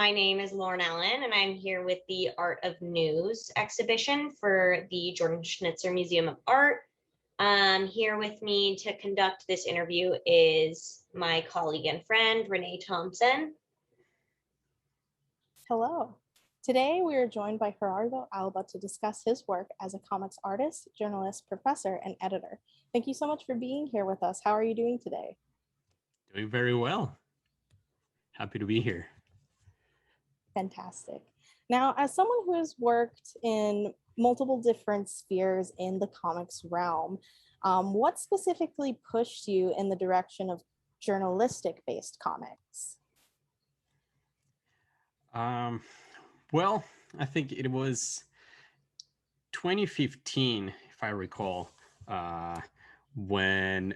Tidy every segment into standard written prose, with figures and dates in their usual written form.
My name is Lauren Allen, and I'm here with the Art of News exhibition for the Jordan Schnitzer Museum of Art. Here with me to conduct this interview is my colleague and friend, Renee Thompson. Hello. Today, we are joined by Gerardo Alba to discuss his work as a comics artist, journalist, professor, and editor. Thank you so much for being here with us. How are you doing today? Doing very well. Happy to be here. Fantastic. Now, as someone who has worked in multiple different spheres in the comics realm, what specifically pushed you in the direction of journalistic-based comics? Well, I think it was 2015, if I recall, when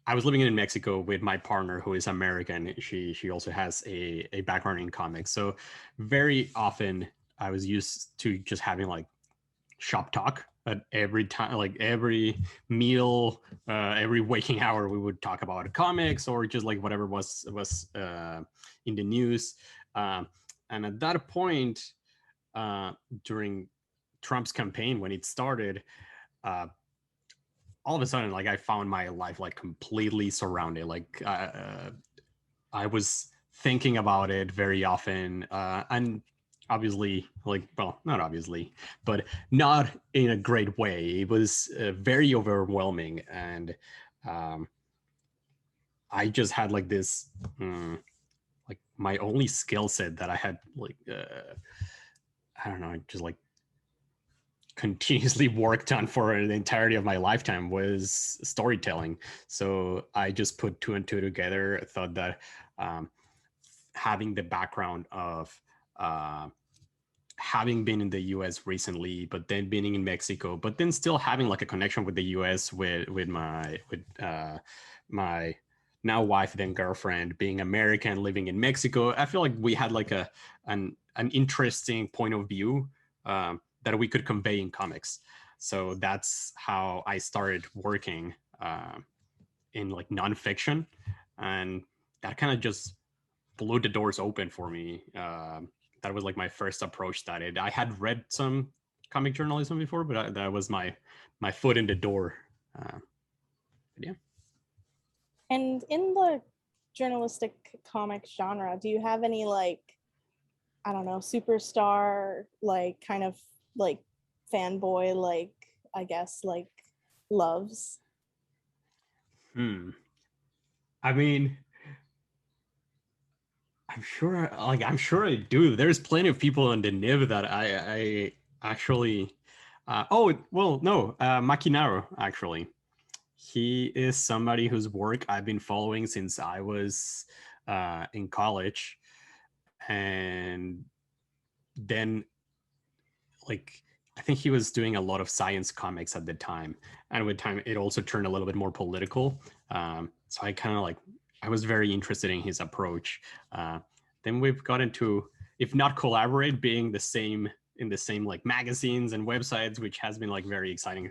I was living in Mexico with my partner, who is American. She also has a background in comics. So very often I was used to just having like shop talk at every time, like every meal, every waking hour, we would talk about comics or just like whatever was in the news. And at that point, during Trump's campaign, when it started, all of a sudden, like I found my life like completely surrounded. Like I was thinking about it very often, and obviously, like, well, not obviously, but not in a great way. It was very overwhelming, and I just had like this, like my only skill set that I had, like, I don't know, just like continuously worked on for the entirety of my lifetime was storytelling. So I just put two and two together. I thought that having the background of having been in the US recently, but then being in Mexico, but then still having like a connection with the US with my now wife, then girlfriend, being American, living in Mexico, I feel like we had like an interesting point of view that we could convey in comics. So that's how I started working in like nonfiction, and that kind of just blew the doors open for me. That was like my first approach. I had read some comic journalism before, but that was my foot in the door. Yeah. And in the journalistic comic genre, do you have any like, I don't know, superstar, like kind of like fanboy, like I guess like loves? I mean, I'm sure I do. There's plenty of people in the NIB that I actually Makinaro, actually. He is somebody whose work I've been following since I was in college. And then, like, I think he was doing a lot of science comics at the time. And with time, it also turned a little bit more political. So I kind of like, I was very interested in his approach. Then we've got into, if not collaborate, being in the same like magazines and websites, which has been like very exciting.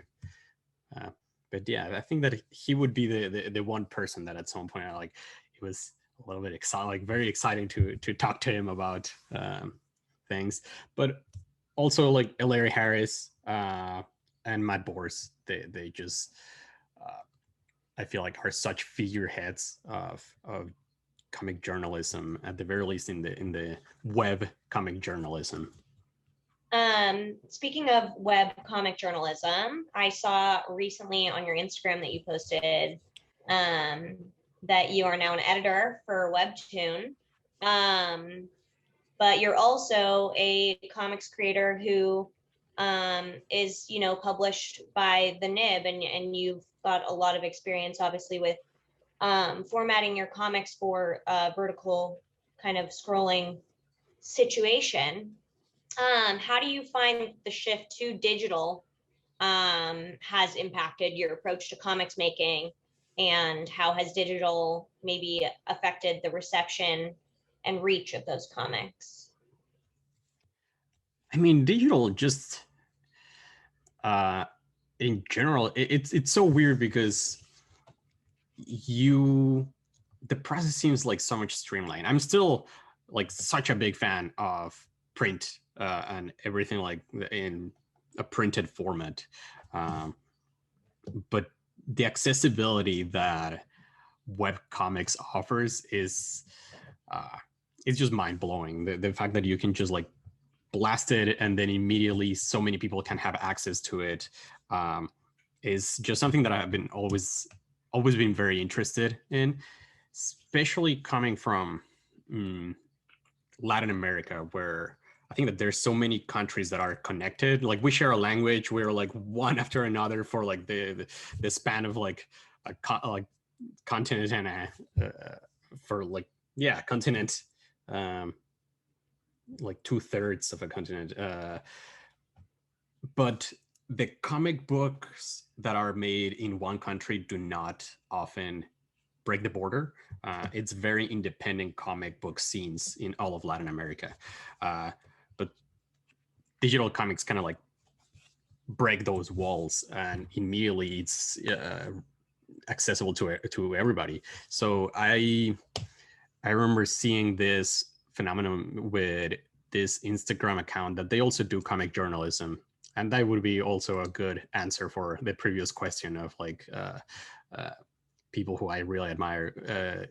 But yeah, I think that he would be the one person that at some point I like, it was a little bit exciting, like very exciting to talk to him about things. But also like Larry Harris and Matt Bors, they just I feel like are such figureheads of comic journalism, at the very least in the web comic journalism. Speaking of web comic journalism, I saw recently on your Instagram that you posted that you are now an editor for Webtoon, but you're also a comics creator who is, published by the NIB, and you've got a lot of experience, obviously, with formatting your comics for a vertical kind of scrolling situation. How do you find the shift to digital has impacted your approach to comics making, and how has digital maybe affected the reception and reach of those comics? I mean, digital just in general, it's so weird because the process seems like so much streamlined. I'm still like such a big fan of print and everything like in a printed format. But the accessibility that web comics offers is it's just mind blowing. The fact that you can just like blast it and then immediately so many people can have access to it is just something that I've been always been very interested in, especially coming from Latin America, where I think that there's so many countries that are connected. Like we share a language. We're like one after another for like the span of like a continent and for like continent, like 2/3 of a continent. But the comic books that are made in one country do not often break the border. It's very independent comic book scenes in all of Latin America. But digital comics kind of like break those walls, and immediately it's accessible to everybody. So I remember seeing this phenomenon with this Instagram account that they also do comic journalism. And that would be also a good answer for the previous question of like people who I really admire,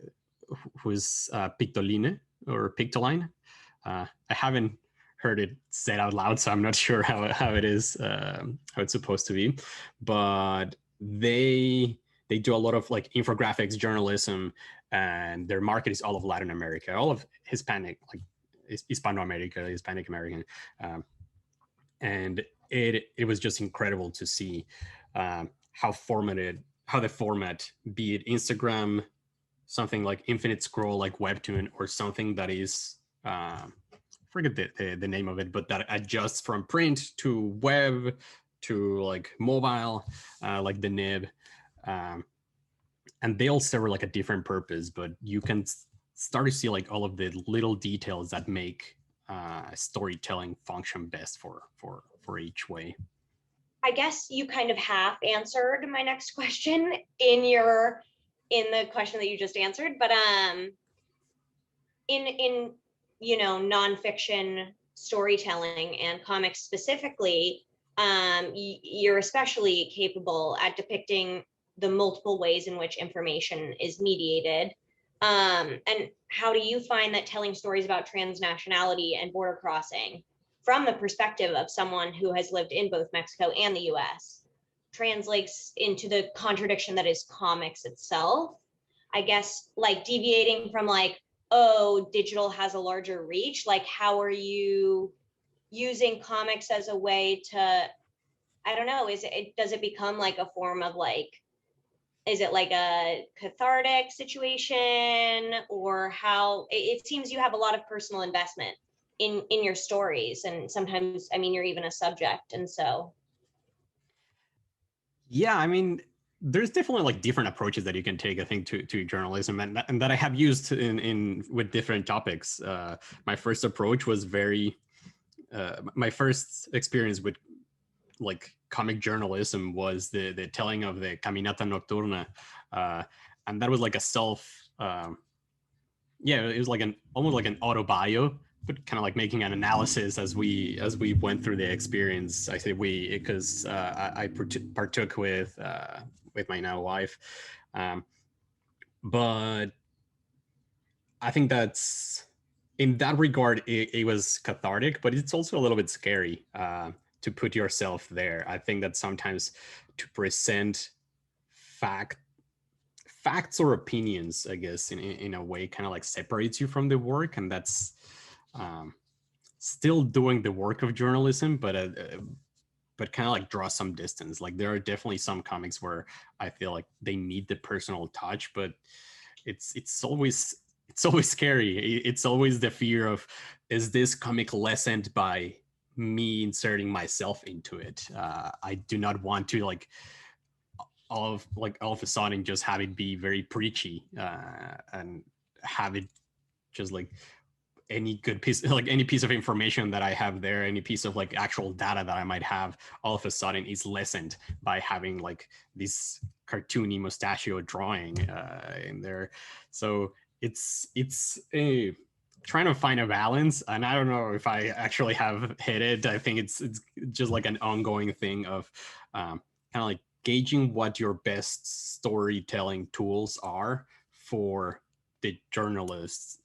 who's Pictoline or Pictoline. I haven't heard it said out loud, so I'm not sure how it is, how it's supposed to be. But they do a lot of like infographics journalism, and their market is all of Latin America, all of Hispanic, like Hispanoamerica, Hispanic American. And it was just incredible to see how the format, be it Instagram, something like Infinite Scroll, like Webtoon, or something that is, forget the name of it, but that adjusts from print to web to like mobile, like the nib. And they all serve like a different purpose, but you can start to see like all of the little details that make storytelling function best for each way. I guess you kind of half answered my next question in the question that you just answered, but in nonfiction storytelling and comics specifically, you're especially capable at depicting the multiple ways in which information is mediated. And how do you find that telling stories about transnationality and border crossing from the perspective of someone who has lived in both Mexico and the US translates into the contradiction that is comics itself? I guess like deviating from like, oh, digital has a larger reach, like how are you using comics as a way to, I don't know, does it become like a form of like, is it like a cathartic situation, or how it seems you have a lot of personal investment in your stories, and sometimes, I mean, you're even a subject, and so. Yeah, I mean, there's definitely like different approaches that you can take, I think, to journalism, and that I have used in with different topics. My first approach was my first experience with like comic journalism was the telling of the Caminata Nocturna, and that was like a it was like almost like an autobio, but kind of like making an analysis as we went through the experience. I say we because I partook with my now wife, but I think that's, in that regard, it was cathartic, but it's also a little bit scary to put yourself there. I think that sometimes to present facts or opinions, I guess, in a way, kind of like separates you from the work, and that's still doing the work of journalism, but kind of like draw some distance. Like there are definitely some comics where I feel like they need the personal touch, but it's always scary. It's always the fear of, is this comic lessened by me inserting myself into it? I do not want to like all of a sudden just have it be very preachy and have it just like any piece of information that I have there, any piece of like actual data that I might have, all of a sudden is lessened by having like this cartoony mustachio drawing in there. So it's trying to find a balance, and I don't know if I actually have hit it. I think it's just like an ongoing thing of kind of like gauging what your best storytelling tools are for the journalistic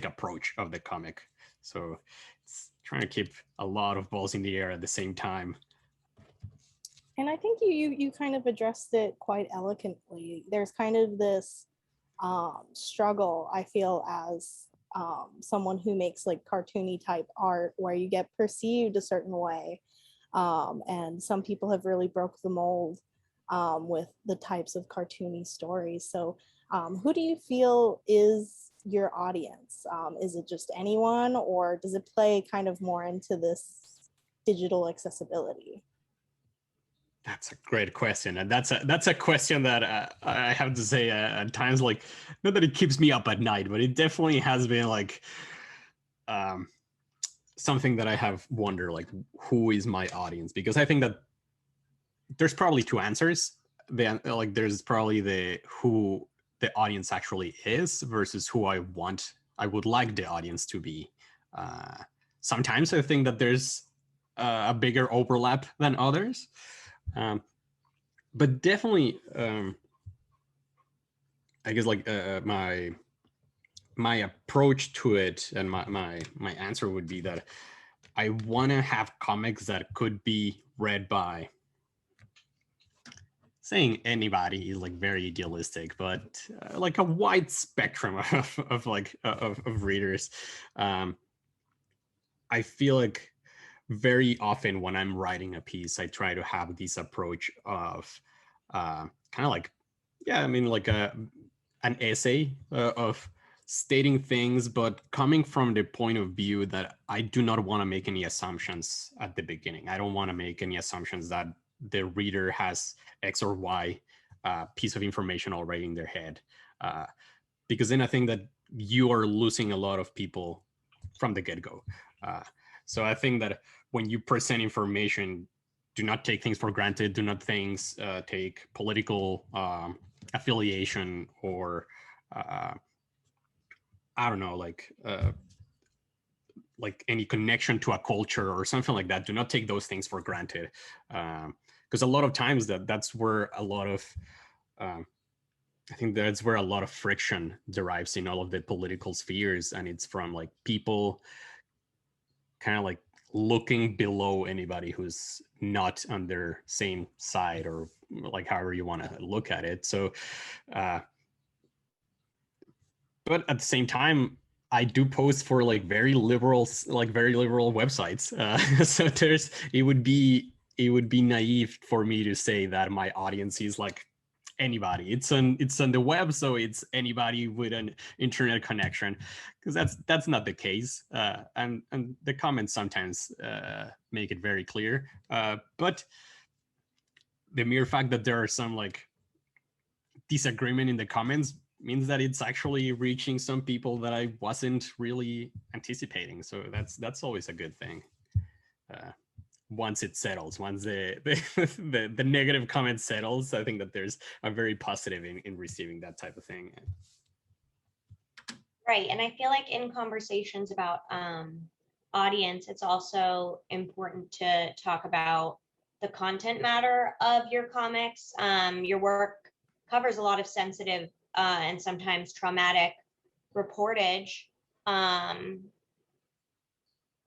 approach of the comic. So it's trying to keep a lot of balls in the air at the same time. And I think you kind of addressed it quite eloquently. There's kind of this struggle, I feel, as someone who makes like cartoony type art, where you get perceived a certain way. And some people have really broke the mold with the types of cartoony stories. So who do you feel is your audience? Is it just anyone, or does it play kind of more into this digital accessibility? That's a great question, and that's a question that I have to say at times, like, not that it keeps me up at night, but it definitely has been like something that I have wondered, like, who is my audience? Because I think that there's probably two answers. Like, there's probably the who the audience actually is versus who I would like the audience to be. Sometimes I think that there's a bigger overlap than others. But definitely, I guess like my approach to it and my answer would be that I want to have comics that could be read by, saying anybody is like very idealistic, but like a wide spectrum of readers. I feel like very often when I'm writing a piece, I try to have this approach of kind of like, yeah, I mean, like an essay of stating things, but coming from the point of view that I do not want to make any assumptions at the beginning. I don't want to make any assumptions that the reader has X or Y piece of information already in their head. Because then I think that you are losing a lot of people from the get-go. So I think that when you present information, do not take things for granted. Do not take political affiliation or I don't know, like any connection to a culture or something like that. Do not take those things for granted, because a lot of times that's where a lot of I think that's where a lot of friction derives in all of the political spheres, and it's from like people kind of like looking below anybody who's not on their same side, or like however you want to look at it. So but at the same time, I do post for like very liberal websites. So it would be naive for me to say that my audience is like anybody. It's on the web, so it's anybody with an internet connection, because that's not the case. And the comments sometimes make it very clear. But the mere fact that there are some like disagreement in the comments means that it's actually reaching some people that I wasn't really anticipating. So that's always a good thing. Once it settles, once the negative comment settles, I think that there's a very positive in receiving that type of thing. Right. And I feel like in conversations about audience, it's also important to talk about the content matter of your comics. Your work covers a lot of sensitive and sometimes traumatic reportage,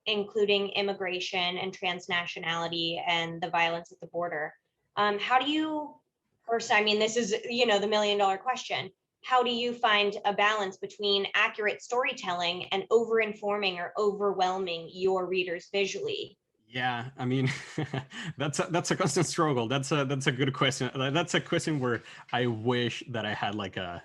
including immigration and transnationality and the violence at the border. How do you, first, I mean, this is, the $1 million question. How do you find a balance between accurate storytelling and over-informing or overwhelming your readers visually? Yeah, I mean, that's a constant struggle. That's a good question. That's a question where I wish that I had like a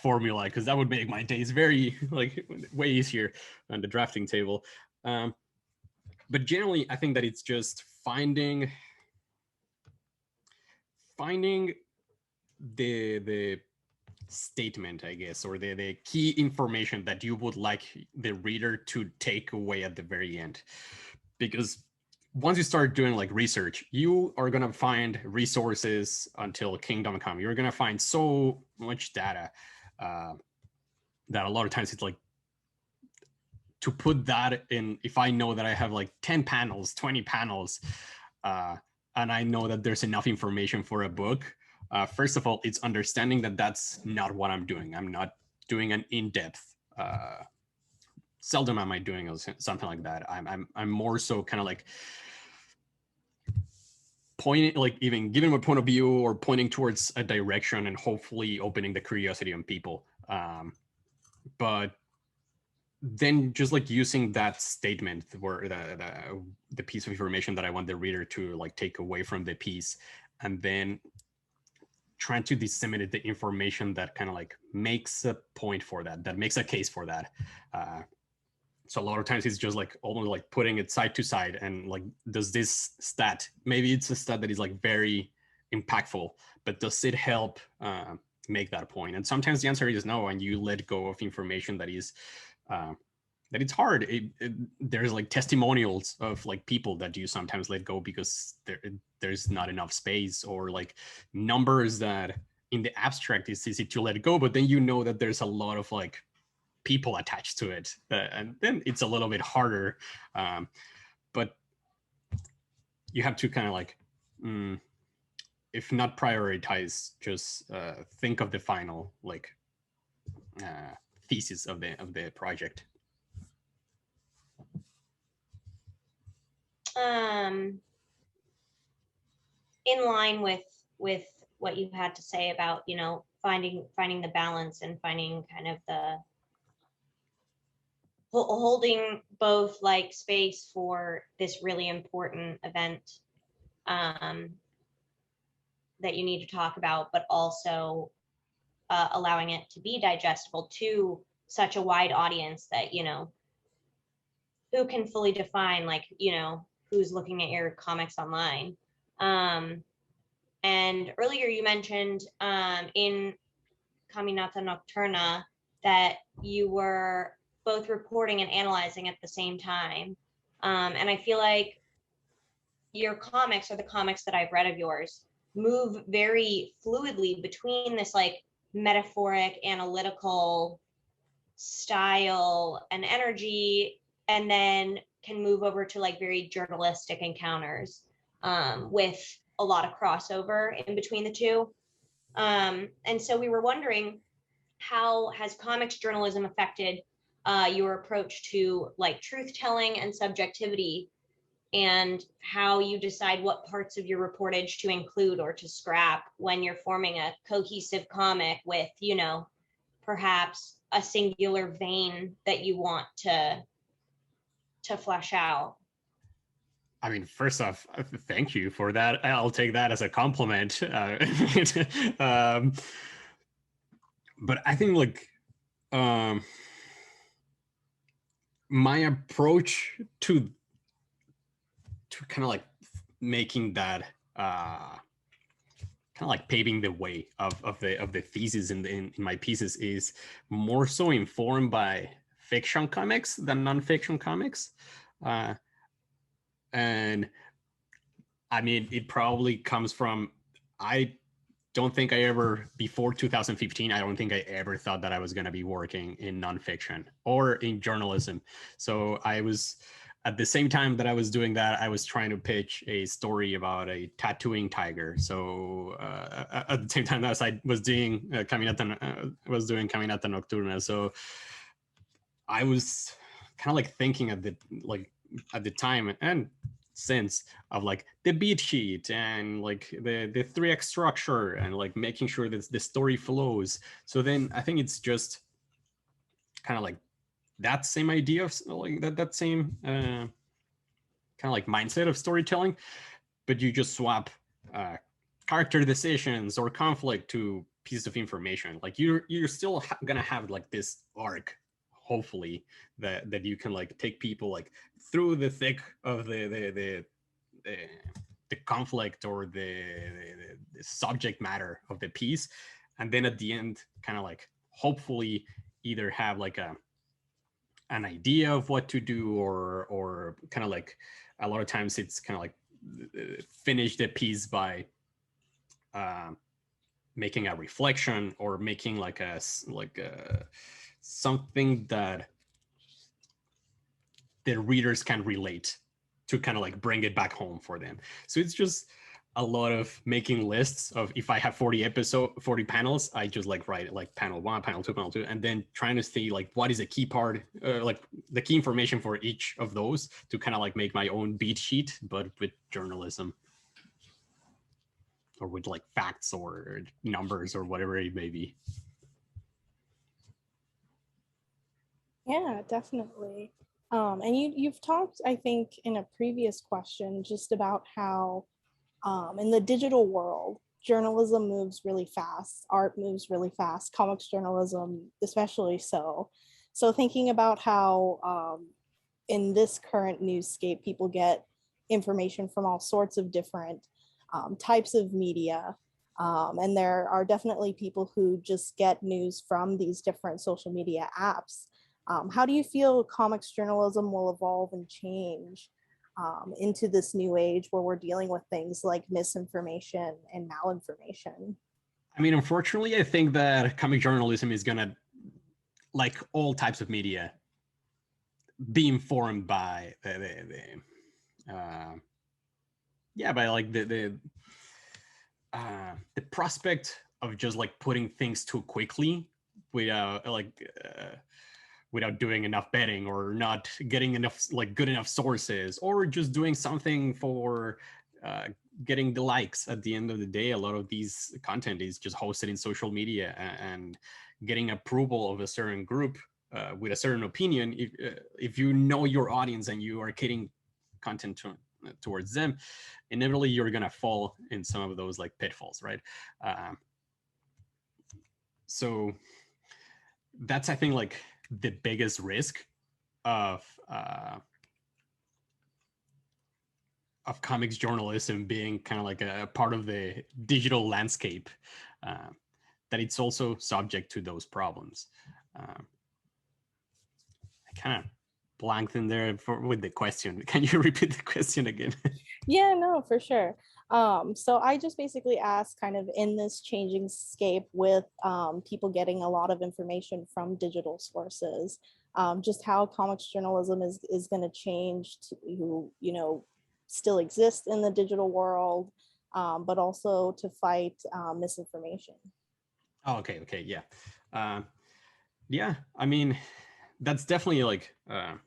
formula, because that would make my days very like way easier on the drafting table. But generally, I think that it's just finding the statement, I guess, or the key information that you would like the reader to take away at the very end. Because once you start doing like research, you are going to find resources until kingdom come. You're going to find so much data. that a lot of times it's like to put that in, if I know that I have like 10 panels, 20 panels, and I know that there's enough information for a book, first of all, it's understanding that that's not what I'm doing. I'm not doing an in-depth, seldom am I doing something like that. I'm more so kind of like pointing, like even giving a point of view or pointing towards a direction and hopefully opening the curiosity on people. But then just like using that statement where the piece of information that I want the reader to like take away from the piece, and then trying to disseminate the information that kind of like makes a point for that makes a case for that. So a lot of times it's just like almost like putting it side to side and like, does this stat, maybe it's a stat that is like very impactful, but does it help make that point? And sometimes the answer is no, and you let go of information that is that it's hard. There's like testimonials of like people that you sometimes let go because there's not enough space, or like numbers that in the abstract is easy to let go, but then you know that there's a lot of like people attached to it, and then it's a little bit harder. But you have to kind of like, if not prioritize, just think of the final like thesis of the project. In line with what you had to say about, you know, finding the balance and finding kind of the holding both like space for this really important event that you need to talk about, but also allowing it to be digestible to such a wide audience that, you know, who can fully define, like, you know, who's looking at your comics online. And earlier you mentioned in Caminata Nocturna that you were both reporting and analyzing at the same time. And I feel like your comics, or the comics that I've read of yours, move very fluidly between this like metaphoric, analytical style and energy, and then can move over to like very journalistic encounters with a lot of crossover in between the two. And so we were wondering, how has comics journalism affected your approach to like truth telling and subjectivity, and how you decide what parts of your reportage to include or to scrap when you're forming a cohesive comic with, you know, perhaps a singular vein that you want to flesh out? I mean, first off, thank you for that. I'll take that as a compliment. But I think like my approach to kind of like making that kind of like paving the way of the thesis in my pieces is more so informed by fiction comics than nonfiction comics. And I mean, it probably comes from, I don't think I ever, before 2015, I don't think I ever thought that I was going to be working in nonfiction or in journalism. So I was, at the same time that I was doing that, I was trying to pitch a story about a tattooing tiger. So at the same time as I was doing Caminata Nocturna. So I was kind of like thinking at the time and since of like the beat sheet and like the 3x structure and like making sure that the story flows. So then I think it's just kind of like that same idea of like that same kind of like mindset of storytelling, but you just swap character decisions or conflict to pieces of information. Like you're still gonna have like this arc, hopefully, that you can like take people like through the thick of the conflict or the subject matter of the piece, and then at the end kind of like hopefully either have like an idea of what to do, or kind of like a lot of times it's kind of like finish the piece by making a reflection or making like a something that the readers can relate to, kind of like bring it back home for them. So it's just a lot of making lists of, if I have 40 panels, I just like write like panel 1, panel 2, panel 2, and then trying to see like what is the key part, like the key information for each of those, to kind of like make my own beat sheet, but with journalism, or with like facts or numbers or whatever it may be. Yeah, definitely. And you've talked, I think, in a previous question just about how in the digital world, journalism moves really fast, art moves really fast, comics journalism especially so. So thinking about how in this current newscape, people get information from all sorts of different types of media. And there are definitely people who just get news from these different social media apps. How do you feel comics journalism will evolve and change into this new age where we're dealing with things like misinformation and malinformation? I mean, unfortunately, I think that comic journalism is gonna, like all types of media, be informed by by like the prospect of just like putting things too quickly without without doing enough betting, or not getting enough, like good enough sources, or just doing something for getting the likes. At the end of the day, a lot of these content is just hosted in social media, and getting approval of a certain group with a certain opinion. If you know your audience and you are creating content towards them, inevitably you're gonna fall in some of those like pitfalls, right? So that's, I think, like the biggest risk of comics journalism being kind of like a part of the digital landscape, that it's also subject to those problems. I kind of blanked in there with the question. Can you repeat the question again? Yeah, no, for sure. So I just basically asked, kind of in this changing scape with people getting a lot of information from digital sources, just how comics journalism is going to change to, you know, still exist in the digital world, but also to fight misinformation. Oh, okay, yeah. Yeah, I mean, that's definitely like a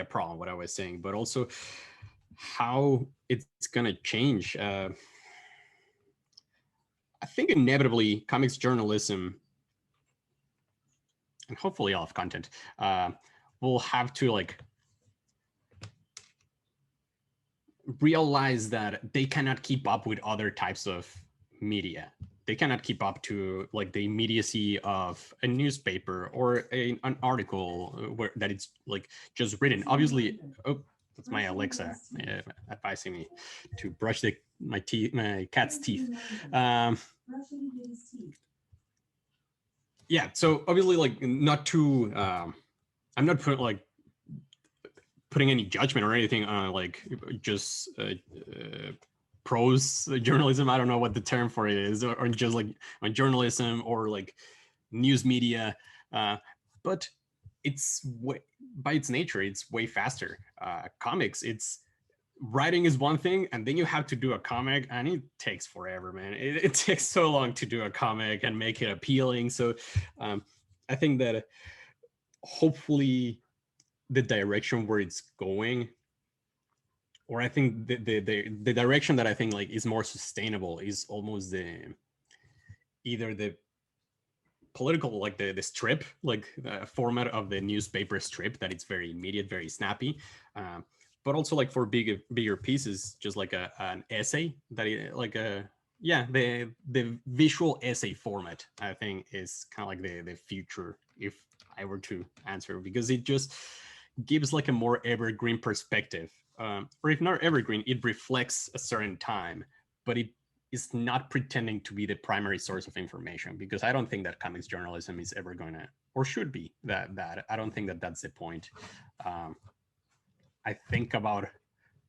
problem, what I was saying, but also how it's gonna change. I think inevitably comics journalism, and hopefully all of content, will have to like realize that they cannot keep up with other types of media. They cannot keep up to like the immediacy of a newspaper or an article that it's like just written. Obviously, oh, that's my Alexa advising me to brush my cat's teeth. Yeah, so obviously, like, not too. I'm not putting any judgment or anything on like just prose journalism. I don't know what the term for it is, or just like on journalism or like news media, but it's by its nature, it's way faster. Comics, it's writing is one thing, and then you have to do a comic, and it takes forever, man. It takes so long to do a comic and make it appealing. So I think that hopefully the direction where it's going, or I think the direction that I think like is more sustainable, is almost either the political, like the strip, like the format of the newspaper strip, that it's very immediate, very snappy, but also like for bigger pieces, just like an essay that like the visual essay format, I think, is kind of like the future, if I were to answer, because it just gives like a more evergreen perspective, or if not evergreen, it reflects a certain time, but it is not pretending to be the primary source of information, because I don't think that comics journalism is ever going to, or should be that. I don't think that that's the point. I think about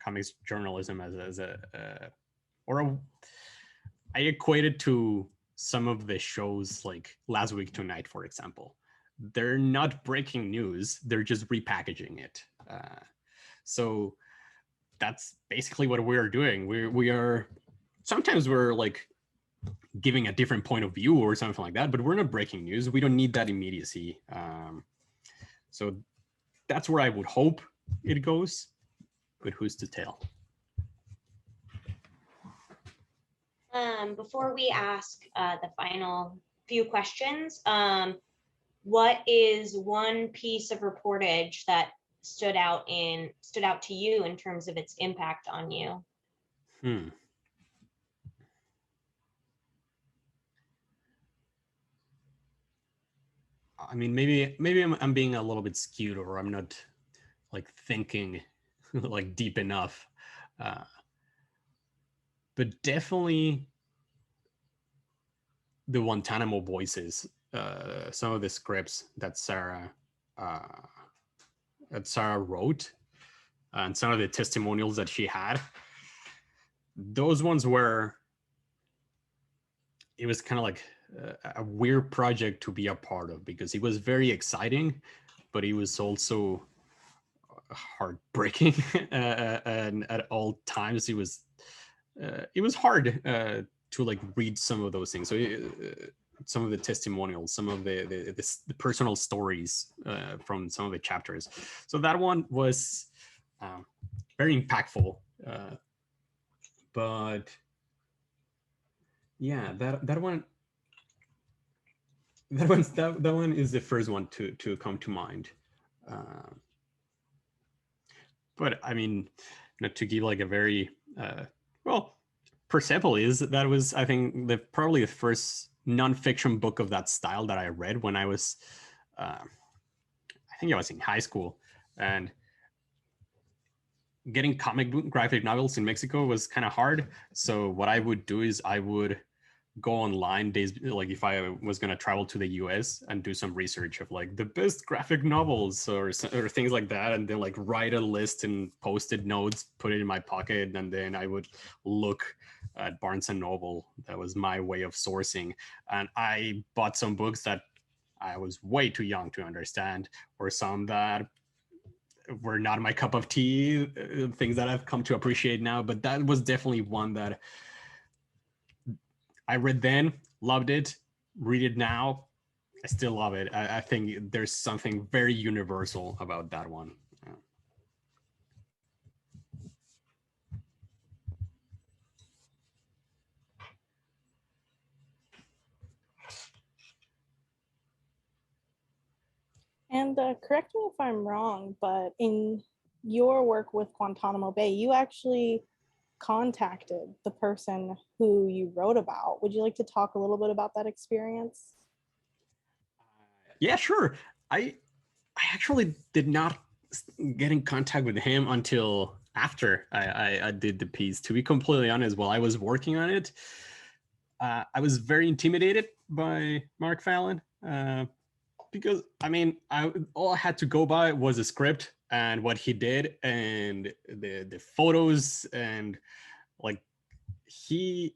comics journalism as I equate it to some of the shows like Last Week Tonight, for example, they're not breaking news, they're just repackaging it. So that's basically what we're doing. We are sometimes we're like giving a different point of view or something like that, but we're not breaking news. We don't need that immediacy. So that's where I would hope it goes, but who's to tell? Before we ask the final few questions, what is one piece of reportage that stood out to you in terms of its impact on you? I mean, maybe I'm being a little bit skewed, or I'm not like thinking like deep enough. But definitely the Guantanamo voices, some of the scripts that Sarah wrote, and some of the testimonials that she had. Those ones were, it was kind of like a weird project to be a part of, because it was very exciting, but it was also heartbreaking. And at all times it was hard to like read some of those things. So some of the testimonials, some of the personal stories from some of the chapters. So that one was very impactful. But yeah, that one is the first one to come to mind. But I mean, not to give like a very well, Persepolis, that was, I think, probably the first nonfiction book of that style that I read when I was, I think I was in high school, and getting comic book graphic novels in Mexico was kind of hard. So what I would do is I would go online days, like if I was going to travel to the US, and do some research of like the best graphic novels or things like that, and then like write a list and post-it notes, put it in my pocket, and then I would look at Barnes and Noble. That was my way of sourcing. And I bought some books that I was way too young to understand, or some that were not my cup of tea, things that I've come to appreciate now. But that was definitely one that I read then, loved it, read it now, I still love it. I think there's something very universal about that one. And correct me if I'm wrong, but in your work with Guantanamo Bay, you actually contacted the person who you wrote about. Would you like to talk a little bit about that experience? Yeah, sure. I actually did not get in contact with him until after I did the piece. To be completely honest, while I was working on it, I was very intimidated by Mark Fallon. Because I mean, all I had to go by was a script and what he did, and the photos, and like he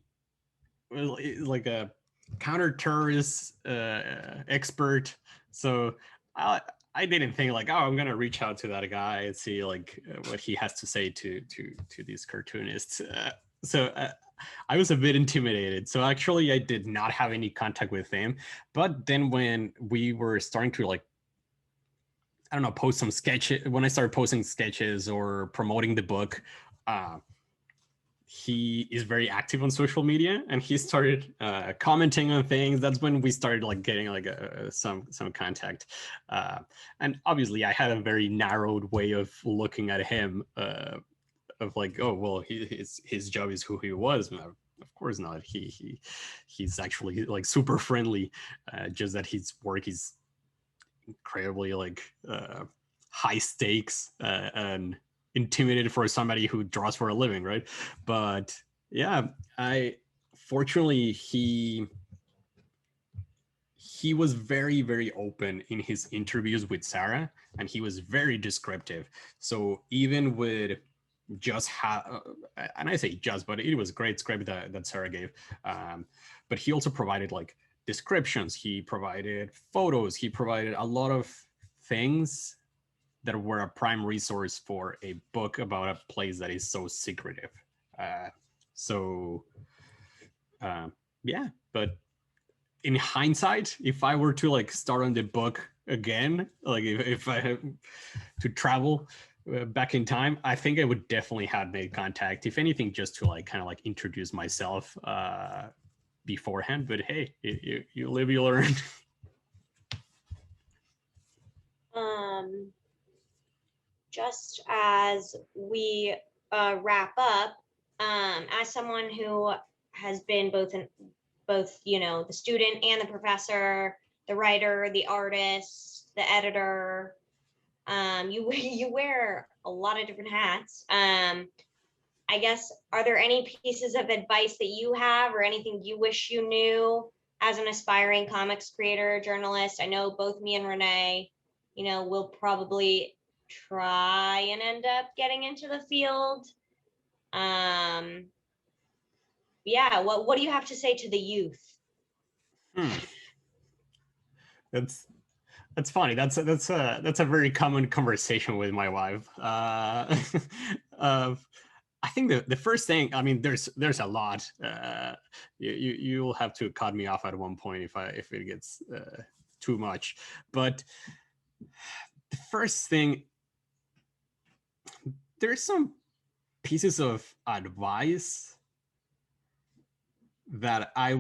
was like a counter-terrorist expert. So I didn't think like, oh, I'm gonna reach out to that guy and see like what he has to say to these cartoonists. So I was a bit intimidated. So actually, I did not have any contact with him. But then when we were starting to like, I don't know, post some sketches, when I started posting sketches or promoting the book, he is very active on social media, and he started commenting on things. That's when we started like getting like some contact. And obviously, I had a very narrowed way of looking at him. Of like, oh well, his job is who he was. Of course not. He's actually like super friendly. Just that his work is incredibly like high stakes and intimidated for somebody who draws for a living, right? But yeah, fortunately he was very, very open in his interviews with Sarah, and he was very descriptive. So even with just and I say just, but it was a great script that Sarah gave. But he also provided like descriptions, he provided photos, he provided a lot of things that were a prime resource for a book about a place that is so secretive. Yeah, but in hindsight, if I were to like start on the book again, like if I had to travel back in time, I think I would definitely have made contact, if anything, just to like kind of like introduce myself beforehand. But hey, you live, you learn. Just as we wrap up, as someone who has been both you know, the student and the professor, the writer, the artist, the editor, you wear a lot of different hats. I guess, are there any pieces of advice that you have or anything you wish you knew as an aspiring comics creator, journalist? I know both me and Renee, you know, will probably try and end up getting into the field. Yeah, what do you have to say to the youth? That's funny. That's a very common conversation with my wife. I think the first thing, I mean, there's a lot. You'll have to cut me off at one point if it gets too much. But the first thing, there's some pieces of advice that are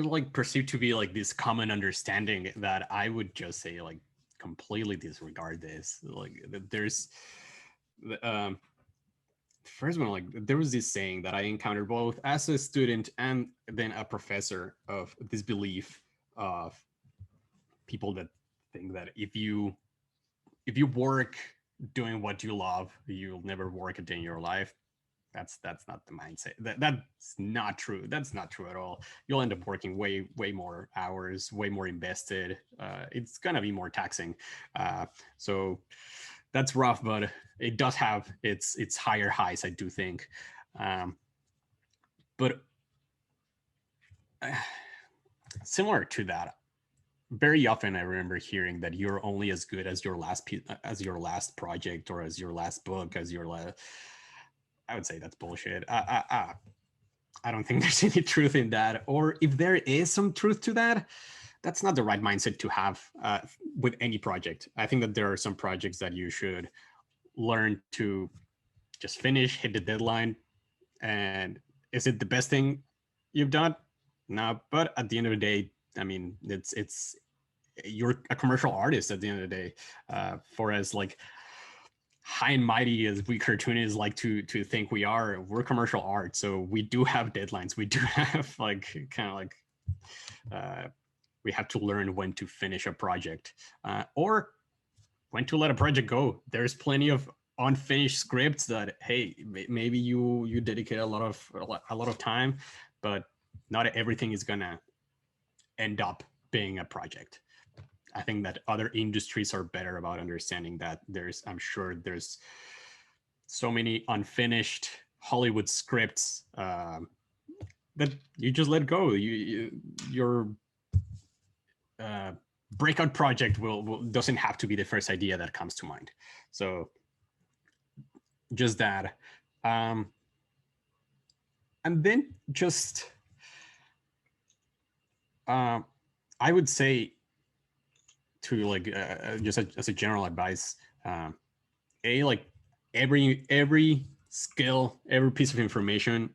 like perceived to be like this common understanding that I would just say like completely disregard this. Like there's the first one, like there was this saying that I encountered both as a student and then a professor, of this belief of people that think that if you work doing what you love, you'll never work a day in your life. That's not the mindset. That's not true. That's not true at all. You'll end up working way more hours, way more invested. It's gonna be more taxing. So that's rough, but it does have its higher highs, I do think. But similar to that, very often I remember hearing that you're only as good as your last project, or as your last book, as your last. I would say that's bullshit. I don't think there's any truth in that. Or if there is some truth to that, that's not the right mindset to have with any project. I think that there are some projects that you should learn to just finish, hit the deadline. And is it the best thing you've done? No, but at the end of the day, I mean, it's you're a commercial artist at the end of the day. For as like high and mighty as we cartoonists like to think we are, we're commercial art, so we do have deadlines. We do have like kind of like we have to learn when to finish a project, or when to let a project go. There's plenty of unfinished scripts that, hey, maybe you dedicate a lot of time, but not everything is gonna end up being a project. I think that other industries are better about understanding that. I'm sure there's so many unfinished Hollywood scripts that you just let go. Your breakout project doesn't have to be the first idea that comes to mind. So just that. And then just I would say, to like just as a general advice, like every skill, every piece of information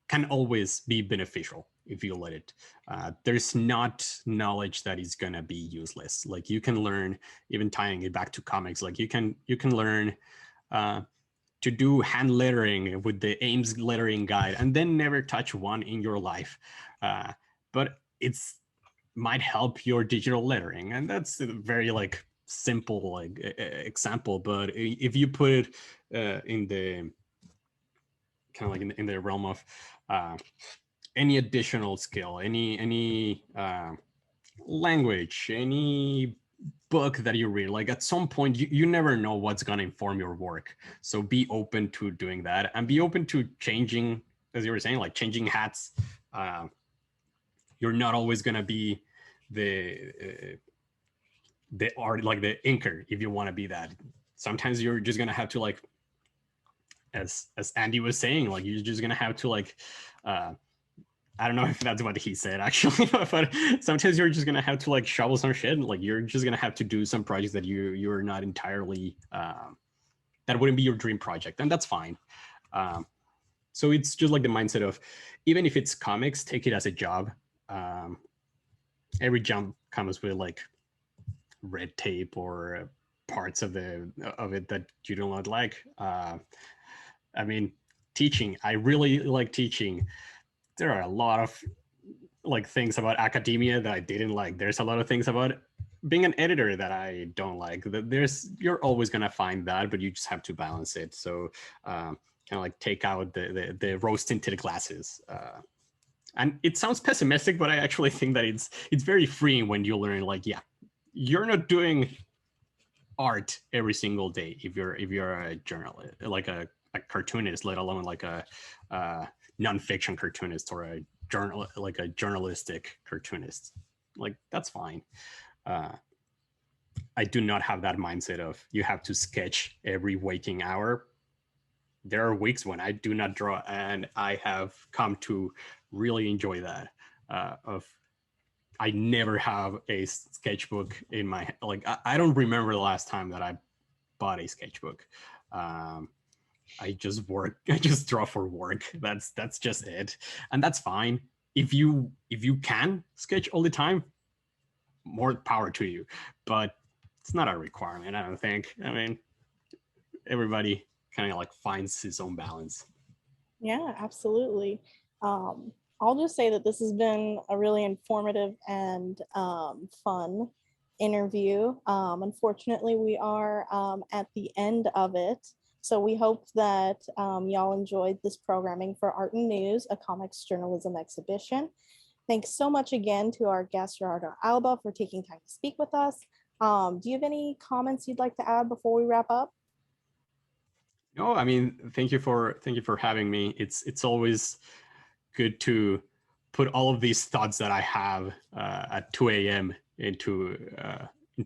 can always be beneficial if you let it. There's not knowledge that is gonna be useless. Like you can learn, even tying it back to comics, like you can learn to do hand lettering with the Ames lettering guide and then never touch one in your life. But it's might help your digital lettering, and that's a very like simple like example. But if you put it in the kind of like in the realm of any additional skill, any language, any book that you read, like at some point you never know what's going to inform your work. So be open to doing that, and be open to changing as you were saying, like changing hats. You're not always gonna be the art, like the inker, if you want to be that. Sometimes you're just gonna have to, like, as Andy was saying, like you're just gonna have to, like, I don't know if that's what he said actually, but sometimes you're just gonna have to, like, shovel some shit. Like you're just gonna have to do some projects that you're not entirely that wouldn't be your dream project, and that's fine. So it's just like the mindset of, even if it's comics, take it as a job. Every job comes with, like, red tape or parts of it that you do not like. I mean, teaching, I really like teaching. There are a lot of, like, things about academia that I didn't like. There's a lot of things about being an editor that I don't like. You're always gonna find that, but you just have to balance it. So kind of like take out the rose tinted glasses. And it sounds pessimistic, but I actually think that it's very freeing when you learn, like, yeah, you're not doing art every single day if you're a journalist, like a cartoonist, let alone like a nonfiction cartoonist or a journalistic cartoonist. Like, that's fine. I do not have that mindset of you have to sketch every waking hour. There are weeks when I do not draw, and I have come to really enjoy that. I never have a sketchbook in my, like, I don't remember the last time that I bought a sketchbook. I just work. I just draw for work. That's just it, and that's fine. If you can sketch all the time, more power to you. But it's not a requirement, I don't think. I mean, everybody kind of, like, finds his own balance. Yeah, absolutely. I'll just say that this has been a really informative and fun interview. Unfortunately, we are at the end of it. So we hope that y'all enjoyed this programming for Art and News, a comics journalism exhibition. Thanks so much again to our guest, Gerardo Alba, for taking time to speak with us. Do you have any comments you'd like to add before we wrap up? No, I mean, thank you for having me. It's always good to put all of these thoughts that I have at 2 a.m. into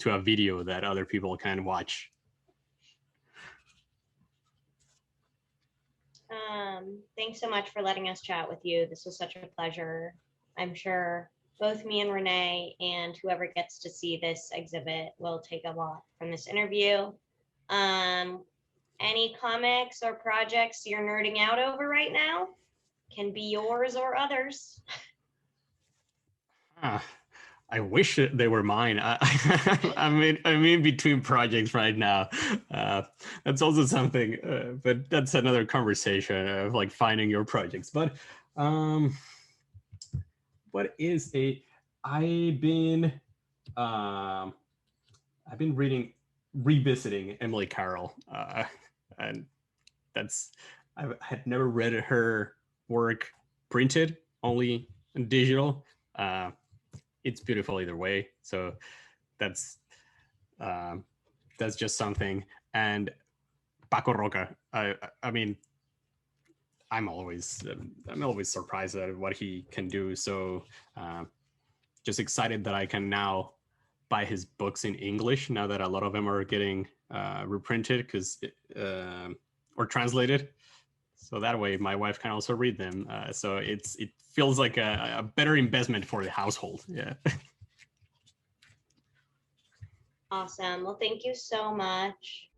a video that other people can watch. Thanks so much for letting us chat with you. This was such a pleasure. I'm sure both me and Renee and whoever gets to see this exhibit will take a lot from this interview. Any comics or projects you're nerding out over right now? Can be yours or others. I wish they were mine. I'm in between projects right now. That's also something, but that's another conversation of, like, finding your projects. But what is I've been revisiting Emily Carroll, and I had never read her work printed, only in digital. It's beautiful either way. So that's just something. And Paco Roca, I mean, I'm always surprised at what he can do. So just excited that I can now buy his books in English now that a lot of them are getting reprinted or translated. So that way my wife can also read them. So it feels like a better investment for the household. Yeah. Awesome. Well, thank you so much.